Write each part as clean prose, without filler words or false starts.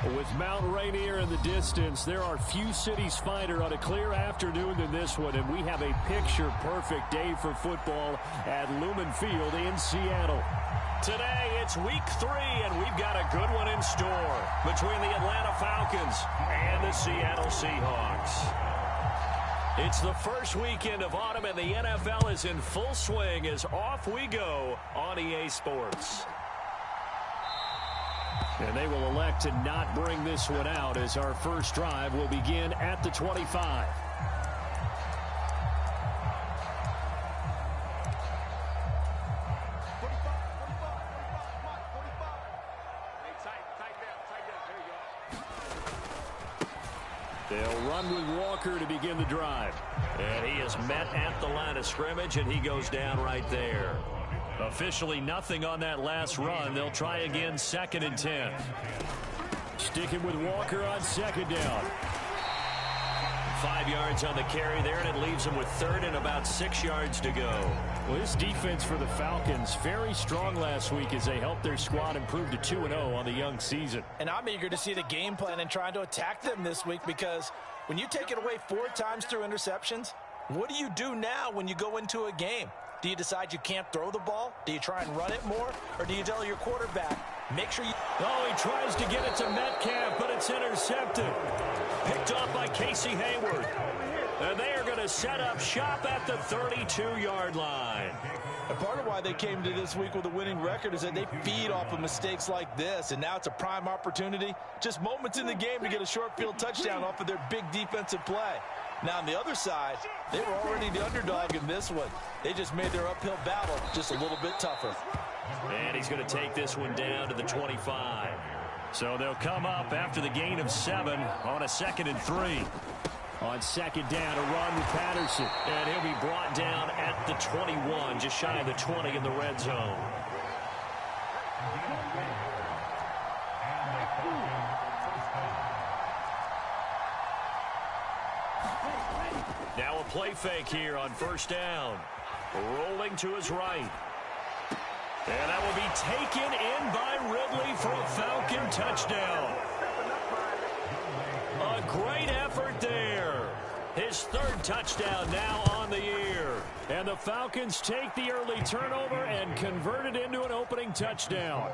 With Mount Rainier in the distance, there are few cities finer on a clear afternoon than this one, and we have a picture-perfect day for football at Lumen Field in Seattle. Today, it's week 3, and we've got a good one in store between the Atlanta Falcons and the Seattle Seahawks. It's the first weekend of autumn, and the NFL is in full swing as off we go on EA Sports. And they will elect to not bring this one out as our first drive will begin at the 25. They'll run with Walker to begin the drive. And he is met at the line of scrimmage, and he goes down right there. Officially nothing on that last run. They'll try again, 2nd and 10. Sticking with Walker on 2nd down. 5 yards on the carry there, and it leaves them with 3rd and about 6 yards to go. Well, this defense for the Falcons, very strong last week as they helped their squad improve to 2-0 on the young season. And I'm eager to see the game plan and trying to attack them this week, because when you take it away 4 times through interceptions, what do you do now when you go into a game? Do you decide you can't throw the ball? Do you try and run it more? Or do you tell your quarterback, make sure you... Oh, he tries to get it to Metcalf, but it's intercepted. Picked off by Casey Hayward. And they are going to set up shop at the 32-yard line. And part of why they came to this week with a winning record is that they feed off of mistakes like this, and now it's a prime opportunity. Just moments in the game to get a short field touchdown off of their big defensive play. Now, on the other side, they were already the underdog in this one. They just made their uphill battle just a little bit tougher. And he's going to take this one down to the 25. So they'll come up after the gain of 7 on a 2nd and 3. On 2nd down, a run with Patterson. And he'll be brought down at the 21, just shy of the 20 in the red zone. Now a play fake here on 1st down. Rolling to his right. And that will be taken in by Ridley for a Falcon touchdown. A great effort there. His 3rd touchdown now on the year. And the Falcons take the early turnover and convert it into an opening touchdown.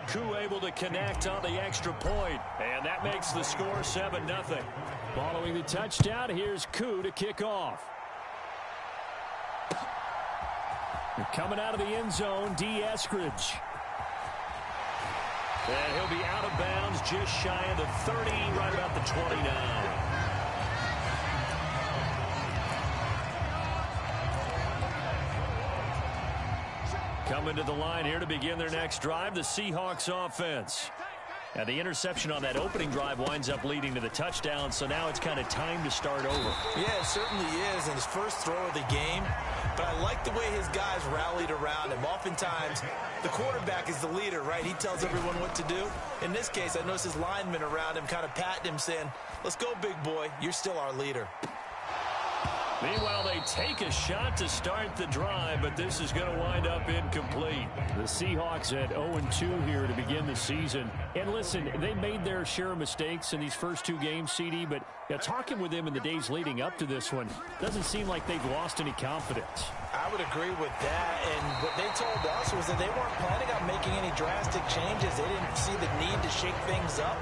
Koo able to connect on the extra point, and that makes the score 7-0. Following the touchdown, here's Koo to kick off. Coming out of the end zone, D. Eskridge. And he'll be out of bounds just shy of the 30, right about the 29. Coming to the line here to begin their next drive, the Seahawks offense. And the interception on that opening drive winds up leading to the touchdown, so now it's kind of time to start over. Yeah, it certainly is in his first throw of the game. But I like the way his guys rallied around him. Oftentimes, the quarterback is the leader, right? He tells everyone what to do. In this case, I noticed his linemen around him kind of patting him, saying, let's go, big boy. You're still our leader. Meanwhile, they take a shot to start the drive, but this is going to wind up incomplete. The Seahawks at 0-2 here to begin the season. And listen, they made their share of mistakes in these first 2 games, CD, but talking with them in the days leading up to this one, doesn't seem like they've lost any confidence. I would agree with that, and what they told us was that they weren't planning on making any drastic changes. They didn't see the need to shake things up.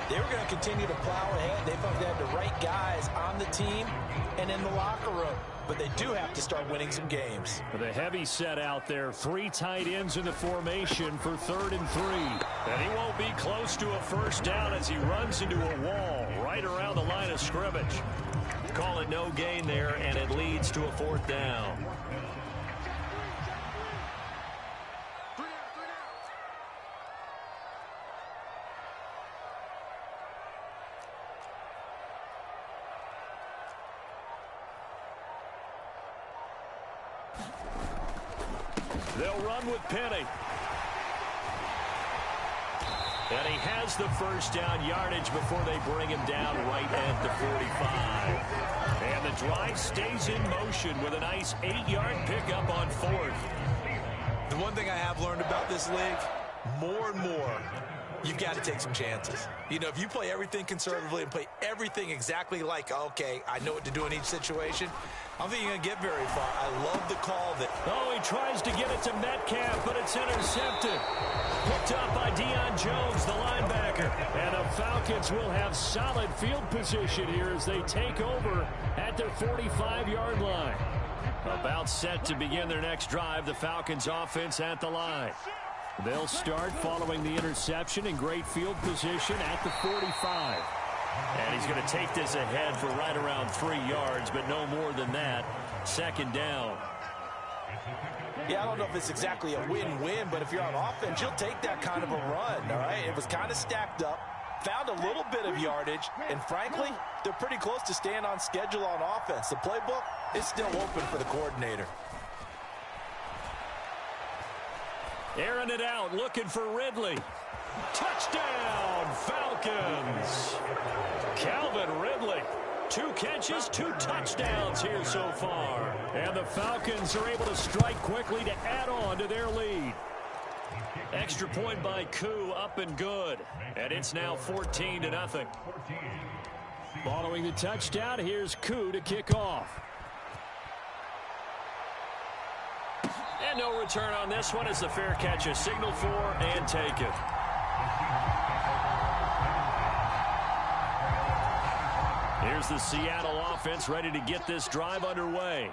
They were going to continue to plow ahead. They felt they had the right guys on the team and in the locker room. But they do have to start winning some games. With a heavy set out there, 3 tight ends in the formation for 3rd and 3. And he won't be close to a 1st down as he runs into a wall right around the line of scrimmage. Call it no gain there, and it leads to a 4th down. They'll run with Penny. And he has the 1st down yardage before they bring him down right at the 45. And the drive stays in motion with a nice 8-yard pickup on 4th. The one thing I have learned about this league, more and more, you've got to take some chances. You know, if you play everything conservatively and play everything exactly like, okay, I know what to do in each situation, I don't think you're going to get very far. I love the call that... Oh, he tries to get it to Metcalf, but it's intercepted. Picked up by Deion Jones, the linebacker. And the Falcons will have solid field position here as they take over at their 45-yard line. About set to begin their next drive, the Falcons offense at the line. They'll start following the interception in great field position at the 45. And he's going to take this ahead for right around 3 yards, but no more than that. Second down. Yeah, I don't know if it's exactly a win-win, but if you're on offense, you'll take that kind of a run, all right? It was kind of stacked up, found a little bit of yardage, and frankly, they're pretty close to staying on schedule on offense. The playbook is still open for the coordinator. Airing it out, looking for Ridley. Touchdown, Falcons. Calvin Ridley. 2 catches, 2 touchdowns here so far. And the Falcons are able to strike quickly to add on to their lead. Extra point by Koo, up and good. And it's now 14-0. Following the touchdown, here's Koo to kick off. And no return on this one as the fair catch is signaled for and taken. Here's the Seattle offense ready to get this drive underway.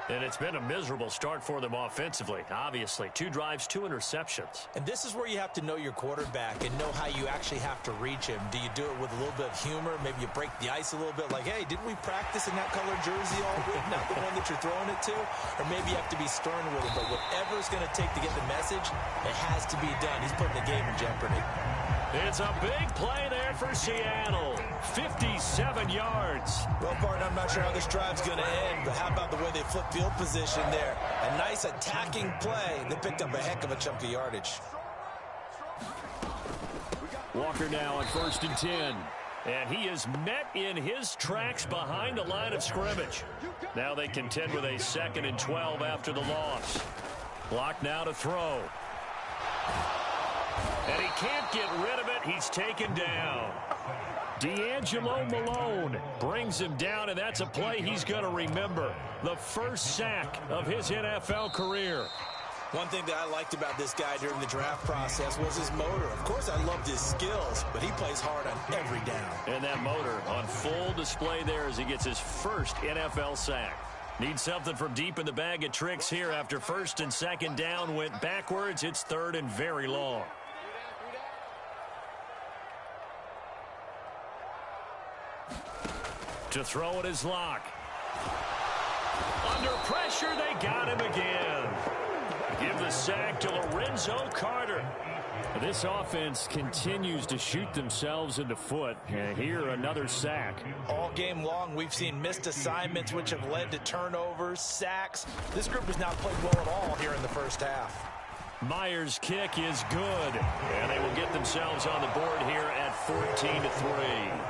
And it's been a miserable start for them offensively. Obviously, 2 drives, 2 interceptions. And this is where you have to know your quarterback and know how you actually have to reach him. Do you do it with a little bit of humor? Maybe you break the ice a little bit like, hey, didn't we practice in that color jersey all week? Not the one that you're throwing it to. Or maybe you have to be stern with him. But whatever it's going to take to get the message, it has to be done. He's putting the game in jeopardy. It's a big play there for Seattle. 57 yards. Well, partner, I'm not sure how this drive's going to end, but how about the way they flip field position there? A nice attacking play. They picked up a heck of a chunk of yardage. Walker now on 1st and 10. And he is met in his tracks behind the line of scrimmage. Now they contend with a 2nd and 12 after the loss. Clock now to throw. And he can't get rid of it. He's taken down. D'Angelo Malone brings him down, and that's a play he's going to remember. The first sack of his NFL career. One thing that I liked about this guy during the draft process was his motor. Of course, I loved his skills, but he plays hard on every down. And that motor on full display there as he gets his first NFL sack. Needs something from deep in the bag of tricks here after 1st and 2nd down went backwards. It's 3rd and very long. To throw it is Locke. Under pressure, they got him again. Give the sack to Lorenzo Carter. This offense continues to shoot themselves in the foot. And here, another sack. All game long, we've seen missed assignments, which have led to turnovers, sacks. This group has not played well at all here in the first half. Myers' kick is good. And they will get themselves on the board here at 14-3.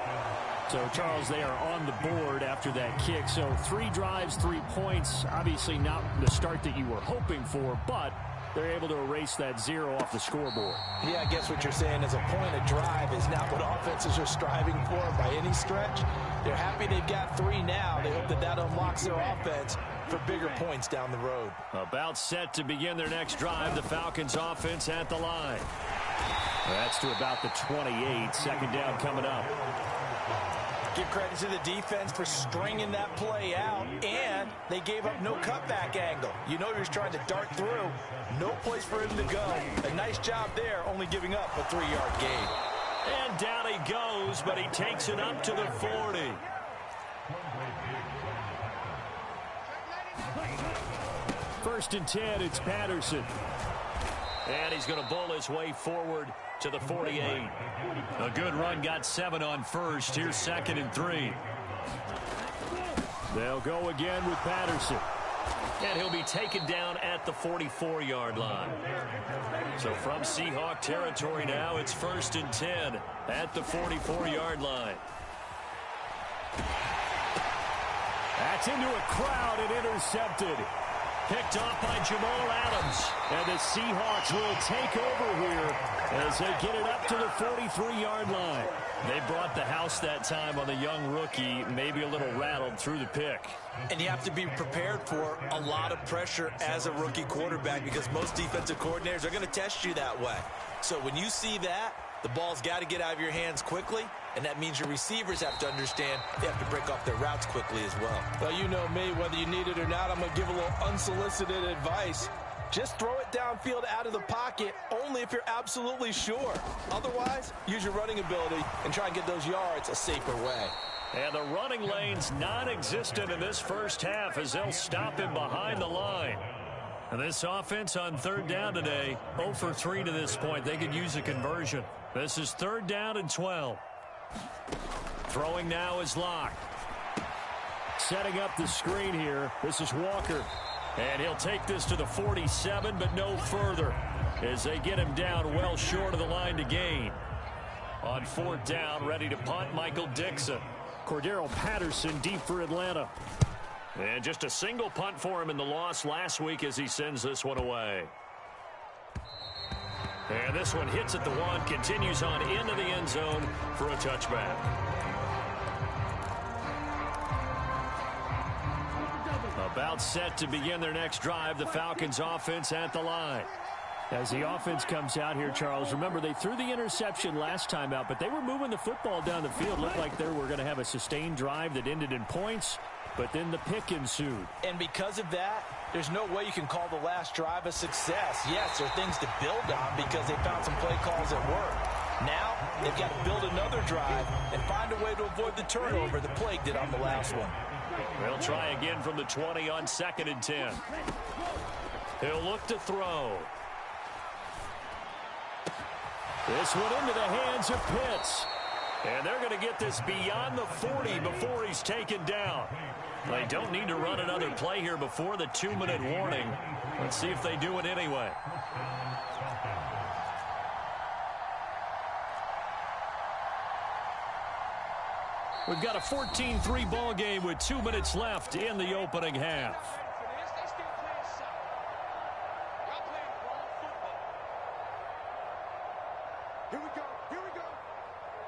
So, Charles, they are on the board after that kick. So 3 drives, 3 points. Obviously not the start that you were hoping for, but they're able to erase that 0 off the scoreboard. Yeah, I guess what you're saying is a point of drive is not what offenses are striving for by any stretch. They're happy they've got 3 now. They hope that that unlocks their offense for bigger points down the road. About set to begin their next drive, the Falcons offense at the line. That's to about the 28. 2nd down coming up. Give credit to the defense for stringing that play out, and they gave up no cutback angle. You know he was trying to dart through. No place for him to go. A nice job there, only giving up a 3-yard gain. And down he goes, but he takes it up to the 40. First and 10, it's Patterson. And he's going to bowl his way forward to the 48. A good run, got 7 on first. Here's 2nd and 3. They'll go again with Patterson. And he'll be taken down at the 44-yard line. So from Seahawk territory now, it's 1st and 10 at the 44-yard line. That's into a crowd and intercepted. picked off by Jamal Adams. And the Seahawks will take over here as they get it up to the 43-yard line. They brought the house that time on the young rookie, maybe a little rattled through the pick. And you have to be prepared for a lot of pressure as a rookie quarterback because most defensive coordinators are going to test you that way. So when you see that, the ball's got to get out of your hands quickly, and that means your receivers have to understand they have to break off their routes quickly as well. Well, you know me, whether you need it or not, I'm going to give a little unsolicited advice. Just throw it downfield out of the pocket only if you're absolutely sure. Otherwise, use your running ability and try and get those yards a safer way. And the running lane's non-existent in this first half as they'll stop him behind the line. And this offense on third down today, 0 for 3 to this point. They could use a conversion. This is 3rd down and 12. Throwing now is Locke. Setting up the screen here. This is Walker. And he'll take this to the 47, but no further as they get him down well short of the line to gain. On 4th down, ready to punt, Michael Dixon. Cordero Patterson deep for Atlanta. And just a single punt for him in the loss last week as he sends this one away. And this one hits at the 1, continues on into the end zone for a touchback. About set to begin their next drive, the Falcons offense at the line. As the offense comes out here, Charles, remember they threw the interception last time out, but they were moving the football down the field. Looked like they were going to have a sustained drive that ended in points, but then the pick ensued. And because of that, there's no way you can call the last drive a success. Yes, there are things to build on because they found some play calls that work. Now, they've got to build another drive and find a way to avoid the turnover that plagued it on the last one. They'll try again from the 20 on 2nd and 10. He'll look to throw. This one into the hands of Pitts. And they're going to get this beyond the 40 before he's taken down. They don't need to run another play here before the 2-minute warning. Let's see if they do it anyway. We've got a 14-3 ball game with 2 minutes left in the opening half. Here we go. Here we go.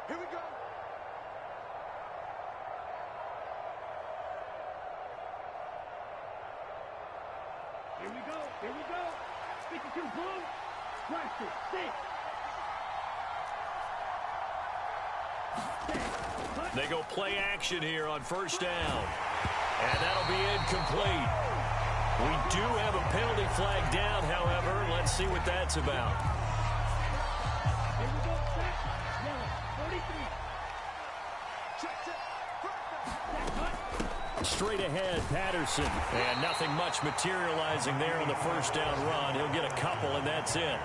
Here we go. Here we go. Here we go. 52 blue. Pressure. 6. They go play action here on 1st down. And that'll be incomplete. We do have a penalty flag down, however. Let's see what that's about. Here we go. Set. Yellow. 43. Check. Straight ahead, Patterson. And nothing much materializing there on the 1st down run. He'll get a couple, and that's it.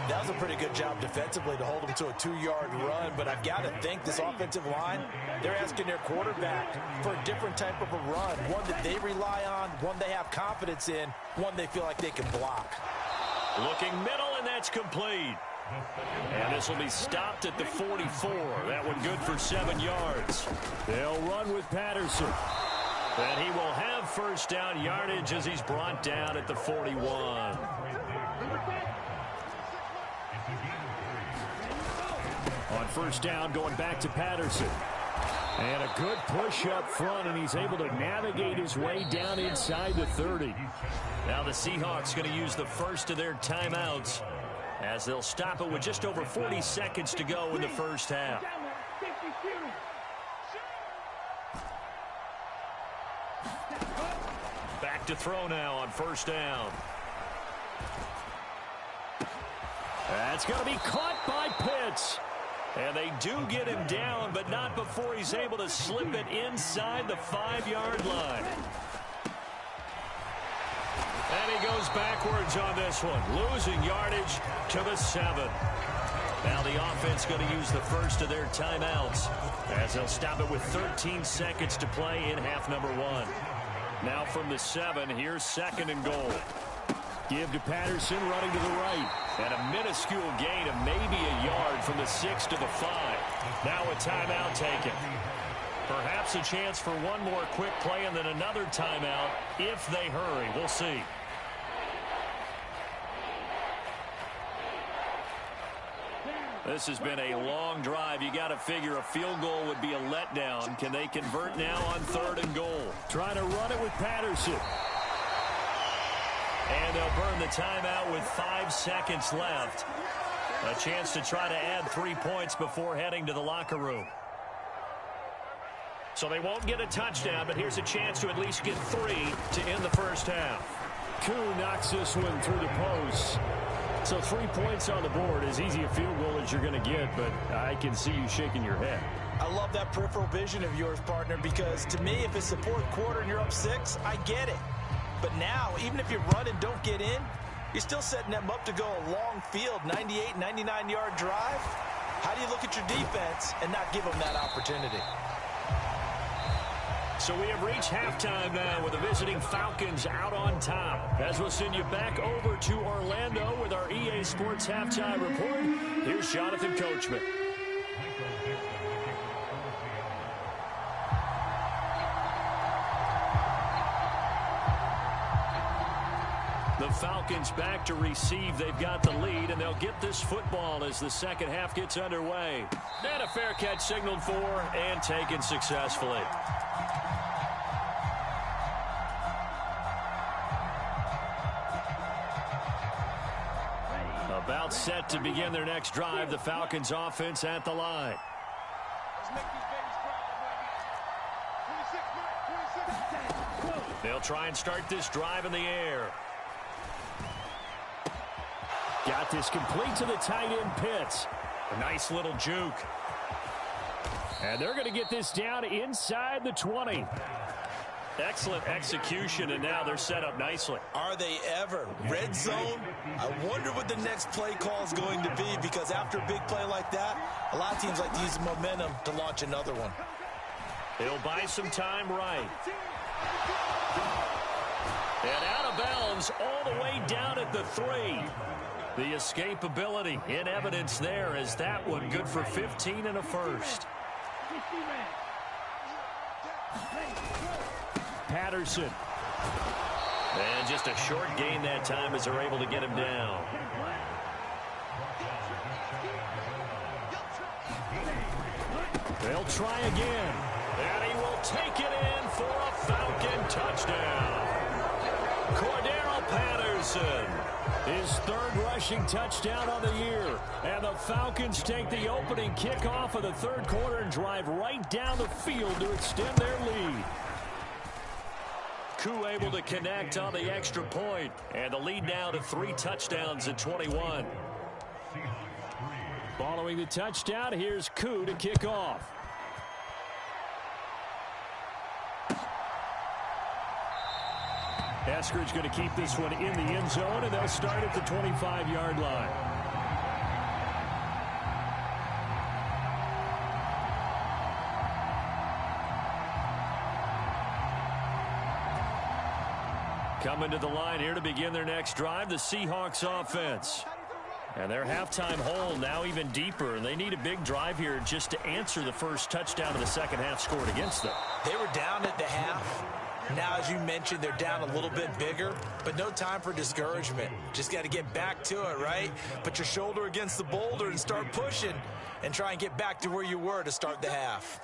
That was a pretty good job defensively to hold them to a 2-yard run, but I've got to think this offensive line, they're asking their quarterback for a different type of a run, one that they rely on, one they have confidence in, one they feel like they can block. Looking middle, and that's complete. And this will be stopped at the 44. That one good for 7 yards. They'll run with Patterson. And he will have 1st down yardage as he's brought down at the 41. On 1st down, going back to Patterson. And a good push up front, and he's able to navigate his way down inside the 30. Now the Seahawks going to use the first of their timeouts as they'll stop it with just over 40 seconds to go in the first half. Back to throw now on 1st down. That's going to be caught by Pitts. And they do get him down, but not before he's able to slip it inside the 5-yard line. And he goes backwards on this one, losing yardage to the 7. Now the offense going to use the first of their timeouts as they'll stop it with 13 seconds to play in half number 1. Now from the 7, here's 2nd and goal. Give to Patterson, running to the right. And a minuscule gain of maybe a yard from the 6 to the 5. Now a timeout taken. Perhaps a chance for one more quick play and then another timeout if they hurry. We'll see. This has been a long drive. You got to figure a field goal would be a letdown. Can they convert now on 3rd and goal? Trying to run it with Patterson. And they'll burn the timeout with 5 seconds left. A chance to try to add 3 points before heading to the locker room. So they won't get a touchdown, but here's a chance to at least get 3 to end the first half. Koo knocks this one through the post. So 3 points on the board, as easy a field goal as you're going to get, but I can see you shaking your head. I love that peripheral vision of yours, partner, because to me, if it's the 4th quarter and you're up 6, I get it. But now, even if you run and don't get in, you're still setting them up to go a long field, 98, 99-yard drive. How do you look at your defense and not give them that opportunity? So we have reached halftime now with the visiting Falcons out on top. As we'll send you back over to Orlando with our EA Sports Halftime Report, here's Jonathan Coachman. The Falcons back to receive. They've got the lead, and they'll get this football as the second half gets underway. And a fair catch signaled for and taken successfully. About set to begin their next drive. The Falcons offense at the line. They'll try and start this drive in the air. Got this complete to the tight end Pitts. A nice little juke. And they're going to get this down inside the 20. Excellent execution, and now they're set up nicely. Are they ever? Red zone? I wonder what the next play call is going to be, because after a big play like that, a lot of teams like to use the momentum to launch another one. He'll buy some time right. And out of bounds all the way down at the 3. The escapability in evidence there as that one good for 15 and a first. Patterson. And just a short gain that time as they're able to get him down. They'll try again. And he will take it in for a Falcon touchdown. Cordero Patterson. His 3rd rushing touchdown on the year. And the Falcons take the opening kickoff of the 3rd quarter and drive right down the field to extend their lead. Koo able to connect on the extra point. And the lead now to 3 touchdowns at 21. Following the touchdown, here's Koo to kick off. Eskridge going to keep this one in the end zone, and they'll start at the 25-yard line. Coming to the line here to begin their next drive, the Seahawks offense. And their halftime hole now even deeper, and they need a big drive here just to answer the first touchdown of the second half scored against them. They were down at the half. Now, as you mentioned, they're down a little bit bigger, but no time for discouragement. Just got to get back to it, right? Put your shoulder against the boulder and start pushing and try and get back to where you were to start the half.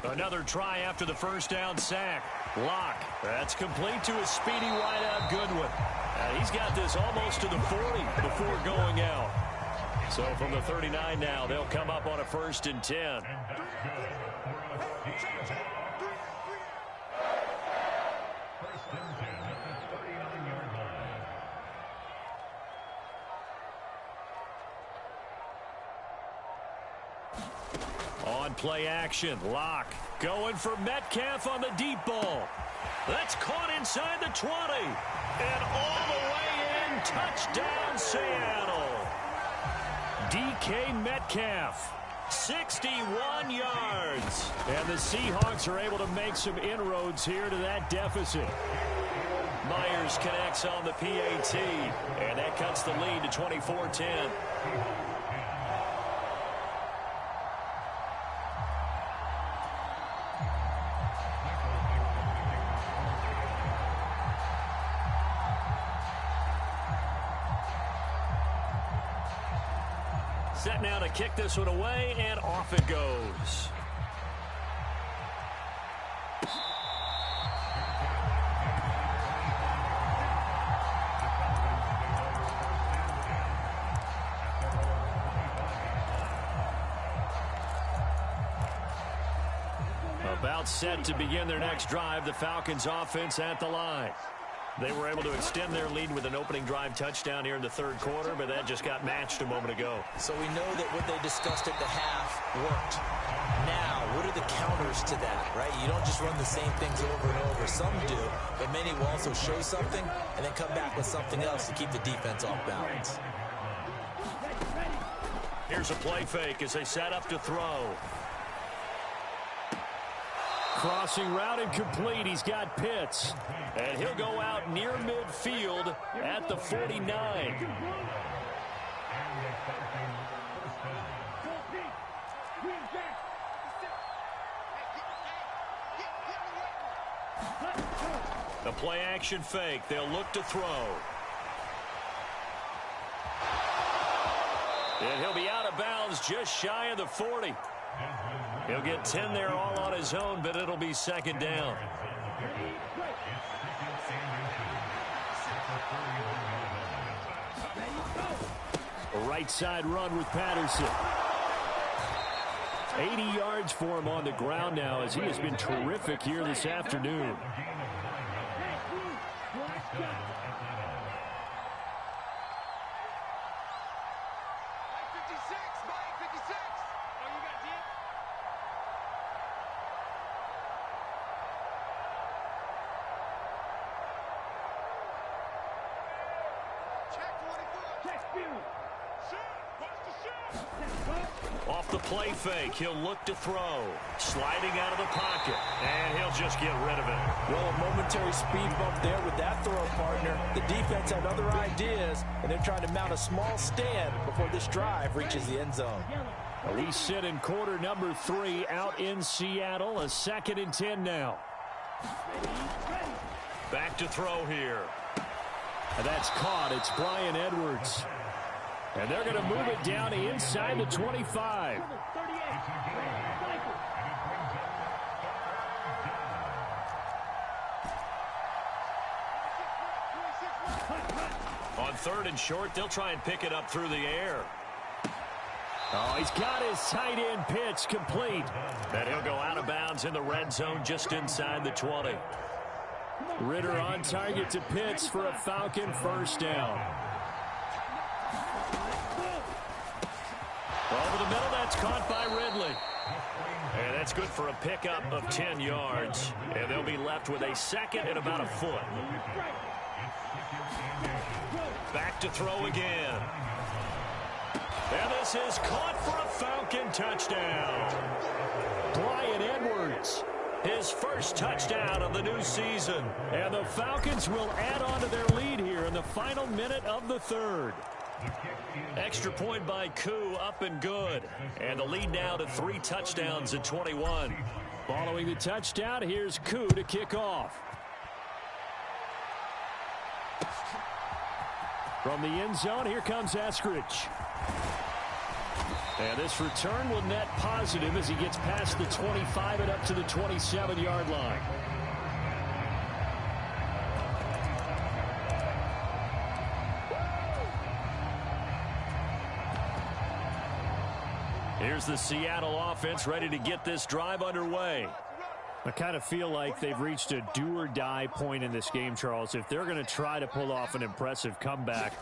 Another try after the first down sack. Lock. That's complete to a speedy wideout Goodwin. He's got this almost to the 40 before going out. So from the 39 now, they'll come up on a 1st and 10. On play action, Lock going for Metcalf on the deep ball. That's caught inside the 20. And all the way in, touchdown Seattle. DK Metcalf, 61 yards. And the Seahawks are able to make some inroads here to that deficit. Myers connects on the PAT, and that cuts the lead to 24-10. Set now to kick this one away, and off it goes. About set to begin their next drive, the Falcons offense at the line. They were able to extend their lead with an opening drive touchdown here in the third quarter, but that just got matched a moment ago. So we know that what they discussed at the half worked. Now, what are the counters to that, right? You don't just run the same things over and over. Some do, but many will also show something and then come back with something else to keep the defense off balance. Here's a play fake as they set up to throw. Crossing route incomplete. He's got Pitts. And he'll go out near midfield at the 49. The play action fake. They'll look to throw. And he'll be out of bounds just shy of the 40. He'll get 10 there all on his own, but it'll be second down. A right side run with Patterson. 80 yards for him on the ground now as he has been terrific here this afternoon. Off the play fake, he'll look to throw. Sliding out of the pocket, and he'll just get rid of it. Well, a momentary speed bump there with that throw, partner. The defense had other ideas, and they're trying to mount a small stand before this drive reaches the end zone. We sit in quarter number 3 out in Seattle. A 2nd and 10 now. Back to throw here. And that's caught. It's Bryan Edwards. And they're going to move it down inside the 25. On 3rd and short, they'll try and pick it up through the air. Oh, he's got his tight end pitch complete. And he'll go out of bounds in the red zone just inside the 20. Ritter on target to Pitts for a Falcon first down. Over the middle, that's caught by Ridley. And that's good for a pickup of 10 yards. And they'll be left with a 2nd and about a foot. Back to throw again. And this is caught for a Falcon touchdown. Bryan Edwards, his first touchdown of the new season. And the Falcons will add on to their lead here in the final minute of the 3rd. Extra point by Koo, up and good. And the lead now to 3 touchdowns at 21. Following the touchdown, here's Koo to kick off. From the end zone, here comes Eskridge. And this return will net positive as he gets past the 25 and up to the 27-yard line. Here's the Seattle offense ready to get this drive underway. I kind of feel like they've reached a do-or-die point in this game, Charles. If they're going to try to pull off an impressive comeback,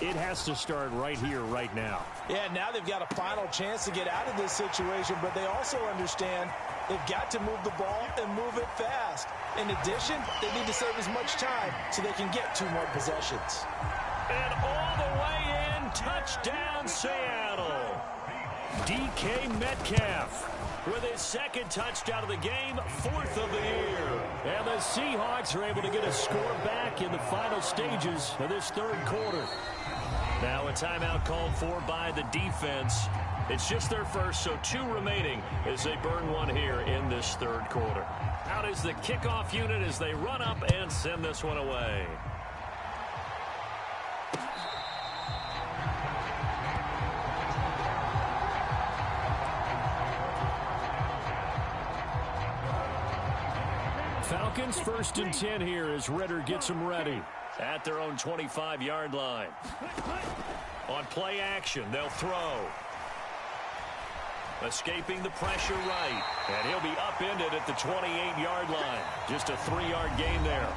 it has to start right here, right now. Yeah, now they've got a final chance to get out of this situation, but they also understand they've got to move the ball and move it fast. In addition, they need to save as much time so they can get 2 more possessions. And all the way in, touchdown Seattle. DK Metcalf with his 2nd touchdown of the game, 4th of the year. And the Seahawks are able to get a score back in the final stages of this 3rd quarter. Now a timeout called for by the defense. It's just their first, so 2 remaining as they burn 1 here in this 3rd quarter. Out is the kickoff unit as they run up and send this one away. Falcons 1st and 10 here as Ritter gets them ready. At their own 25-yard line. On play action, they'll throw. Escaping the pressure right. And he'll be upended at the 28-yard line. Just a 3-yard gain there.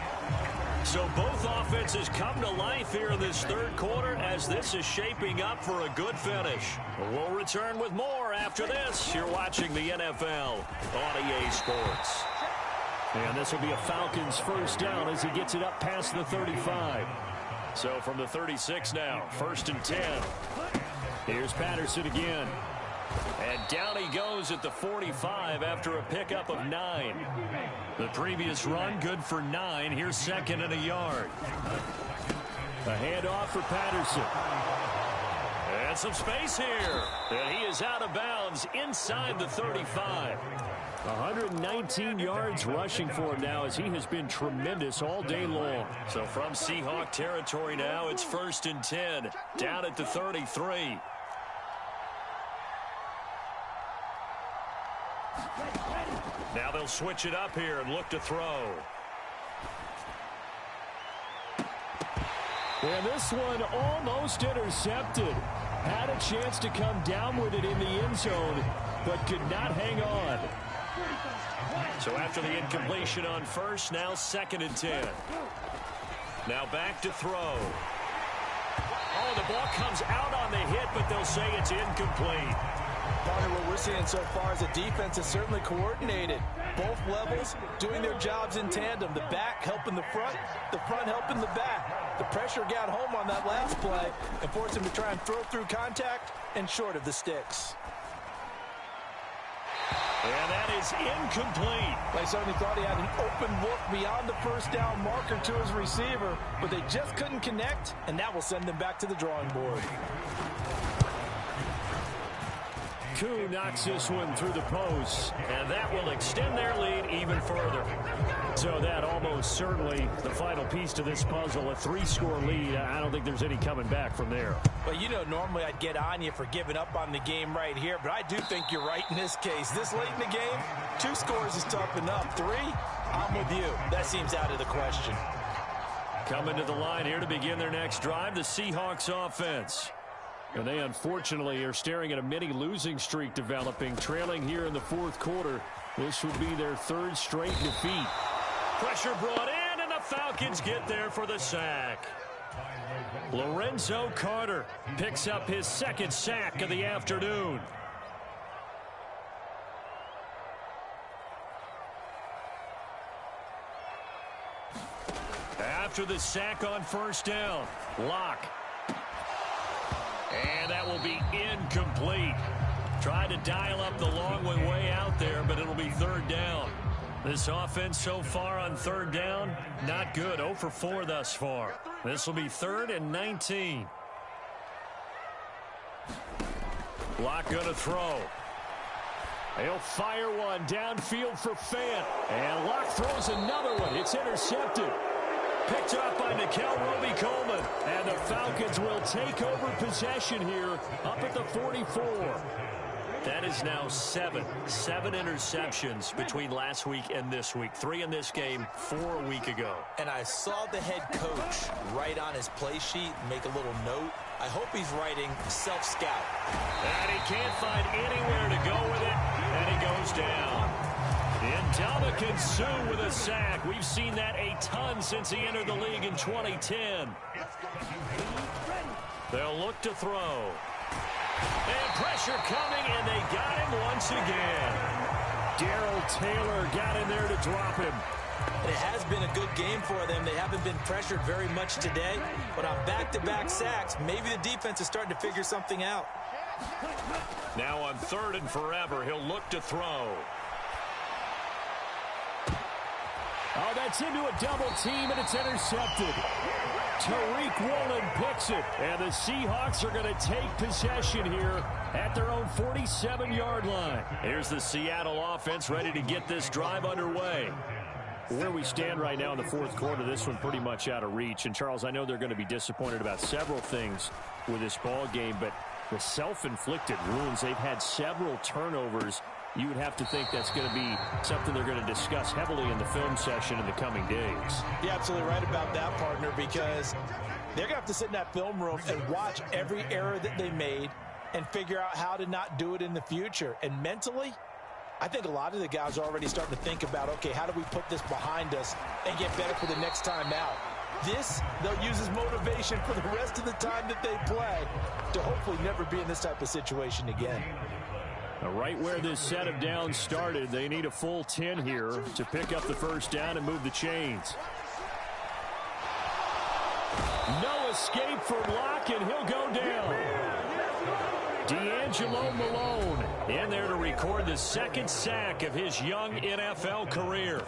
So both offenses come to life here in this third quarter as this is shaping up for a good finish. We'll return with more after this. You're watching the NFL on EA Sports. And this will be a Falcons first down as he gets it up past the 35. So from the 36 now, 1st and 10. Here's Patterson again. And down he goes at the 45 after a pickup of 9. The previous run, good for 9. Here's 2nd and a yard. A handoff for Patterson. And some space here. And he is out of bounds inside the 35. 119 yards rushing for him now as he has been tremendous all day long. So from Seahawk territory now, it's 1st and 10. Down at the 33. Now they'll switch it up here and look to throw. And this one almost intercepted. Had a chance to come down with it in the end zone, but could not hang on. So after the incompletion on first, now 2nd and 10. Now back to throw. Oh, the ball comes out on the hit, but they'll say it's incomplete. Partner, what we're seeing so far is the defense is certainly coordinated. Both levels doing their jobs in tandem. The back helping the front helping the back. The pressure got home on that last play and forced him to try and throw through contact and short of the sticks. And that is incomplete. They certainly thought he had an open look beyond the first down marker to his receiver, but they just couldn't connect, and that will send them back to the drawing board. Koo knocks this one through the post, and that will extend their lead even further. So that almost certainly the final piece to this puzzle, a 3-score lead. I don't think there's any coming back from there. Well, you know, normally I'd get on you for giving up on the game right here, but I do think you're right in this case. This late in the game, 2 scores is tough enough. 3, I'm with you. That seems out of the question. Coming to the line here to begin their next drive, the Seahawks offense. And they unfortunately are staring at a mini losing streak developing, trailing here in the 4th quarter. This would be their 3rd straight defeat. Pressure brought in, and the Falcons get there for the sack. Lorenzo Carter picks up his 2nd sack of the afternoon. After the sack on first down, Locke. And that will be incomplete. Tried to dial up the long one way out there, but it'll be 3rd down. This offense so far on 3rd down, not good. 0 for 4 thus far. This will be 3rd and 19. Locke going to throw. He'll fire one downfield for Fant. And Locke throws another one. It's intercepted. Picked up by Nickel Roby-Coleman. And the Falcons will take over possession here up at the 44. That is now 7 interceptions between last week and this week. 3 in this game, 4 a week ago. And I saw the head coach write on his play sheet, make a little note. I hope he's writing self-scout. And he can't find anywhere to go with it, and he goes down. Ndamukong Suh with a sack. We've seen that a ton since he entered the league in 2010. They'll look to throw. And pressure coming, and they got him once again. Darrell Taylor got in there to drop him. It has been a good game for them. They haven't been pressured very much today, but on back-to-back sacks, maybe the defense is starting to figure something out. Now on 3rd and forever, he'll look to throw. Oh, that's into a double team, and it's intercepted. Tariq Woolen picks it, and the Seahawks are going to take possession here at their own 47-yard line. Here's the Seattle offense ready to get this drive underway. Where we stand right now in the 4th quarter, this one pretty much out of reach. And, Charles, I know they're going to be disappointed about several things with this ball game, but the self-inflicted wounds, they've had several turnovers you would have to think that's going to be something they're going to discuss heavily in the film session in the coming days. You're absolutely right about that, partner, because they're going to have to sit in that film room and watch every error that they made and figure out how to not do it in the future. And mentally, I think a lot of the guys are already starting to think about, okay, how do we put this behind us and get better for the next time out? This, they'll use as motivation for the rest of the time that they play to hopefully never be in this type of situation again. Right where this set of downs started, they need a full 10 here to pick up the first down and move the chains. No escape from Locke, and he'll go down. D'Angelo Malone in there to record the second sack of his young NFL career.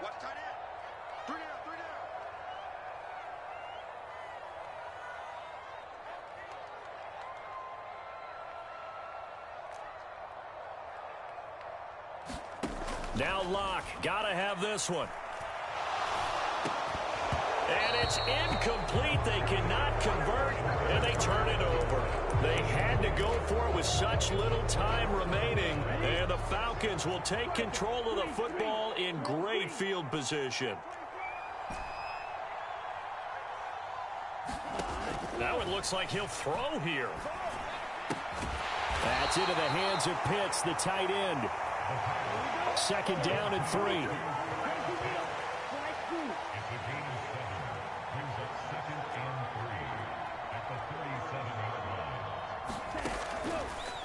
Watch tight end. 3 down, 3 down. Now Locke, gotta have this one. And it's incomplete. They cannot convert, and they turn it over. They had to go for it with such little time remaining, and the Falcons will take control of the football in great field position. Now it looks like he'll throw here. That's into the hands of Pitts, the tight end. Second down and 3.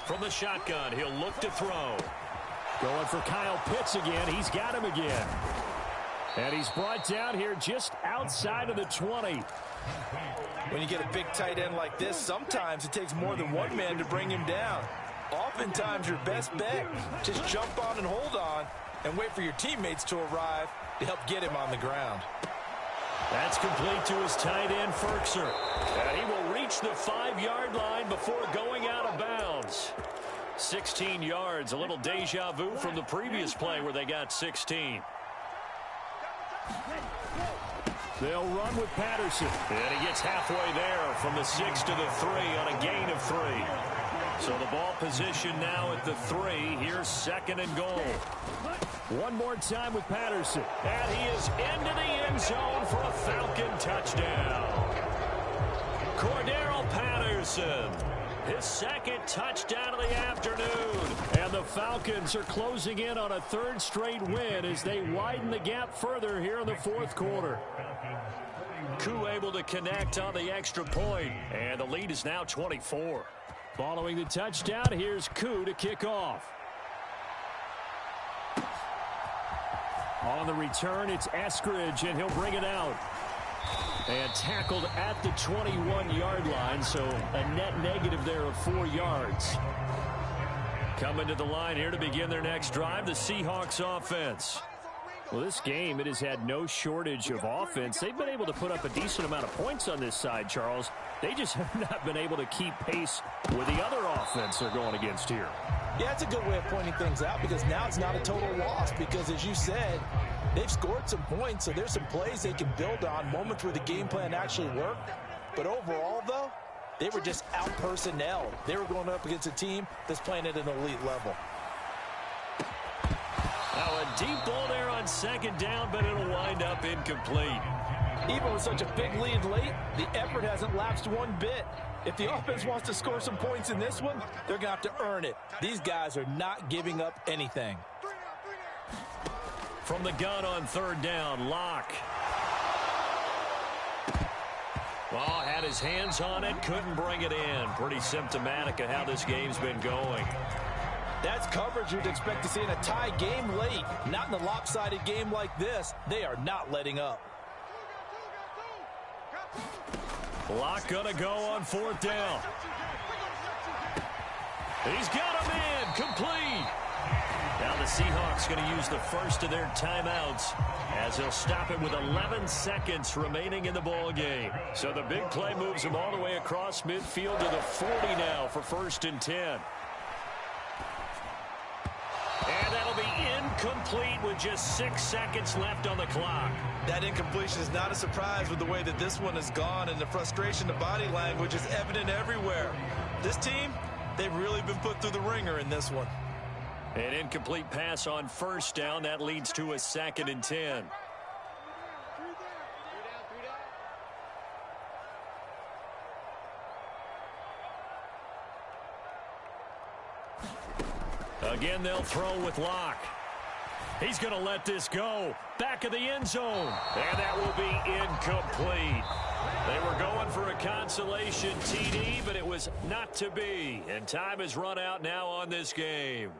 From the shotgun, he'll look to throw. Going for Kyle Pitts again. He's got him again. And he's brought down here just outside of the 20. When you get a big tight end like this, sometimes it takes more than one man to bring him down. Oftentimes, your best bet, just jump on and hold on and wait for your teammates to arrive to help get him on the ground. That's complete to his tight end, Ferkser. And he will reach the 5-yard line before going out of bounds. 16 yards, a little deja vu from the previous play where they got 16. They'll run with Patterson. And he gets halfway there from the 6 to the 3 on a gain of 3. So the ball position now at the 3. Here's second and goal. One more time with Patterson. And he is into the end zone for a Falcon touchdown. Cordero Patterson, his second touchdown of the afternoon. And the Falcons are closing in on a third straight win as they widen the gap further here in the fourth quarter. Koo able to connect on the extra point, and the lead is now 24. Following the touchdown, here's Koo to kick off. On the return, it's Eskridge, and he'll bring it out. And tackled at the 21-yard line, so a net negative there of 4 yards. Coming to the line here to begin their next drive, the Seahawks offense. Well, this game, it has had no shortage of offense. They've been able to put up a decent amount of points on this side, Charles. They just have not been able to keep pace with the other offense they're going against here. Yeah, it's a good way of pointing things out because now it's not a total loss because, as you said, they've scored some points, so there's some plays they can build on, moments where the game plan actually worked. But overall, though, they were just out-personnelled. They were going up against a team that's playing at an elite level. Now a deep ball there on second down, but it'll wind up incomplete. Even with such a big lead late, the effort hasn't lapsed one bit. If the offense wants to score some points in this one, they're going to have to earn it. These guys are not giving up anything. From the gun on third down, Locke. Well, had his hands on it, couldn't bring it in. Pretty symptomatic of how this game's been going. That's coverage you'd expect to see in a tie game late. Not in a lopsided game like this. They are not letting up. Locke gonna go on fourth down. He's got him in, complete. Now the Seahawks going to use the first of their timeouts as they'll stop it with 11 seconds remaining in the ball game. So the big play moves them all the way across midfield to the 40 now for 1st and 10. Incomplete with just 6 seconds left on the clock. That incompletion is not a surprise with the way that this one has gone, and the frustration, the body language is evident everywhere. This team, they've really been put through the ringer in this one. An incomplete pass on first down. That leads to a 2nd and 10. Again, they'll throw with Locke. He's going to let this go. Back of the end zone. And that will be incomplete. They were going for a consolation TD, but it was not to be. And time has run out now on this game.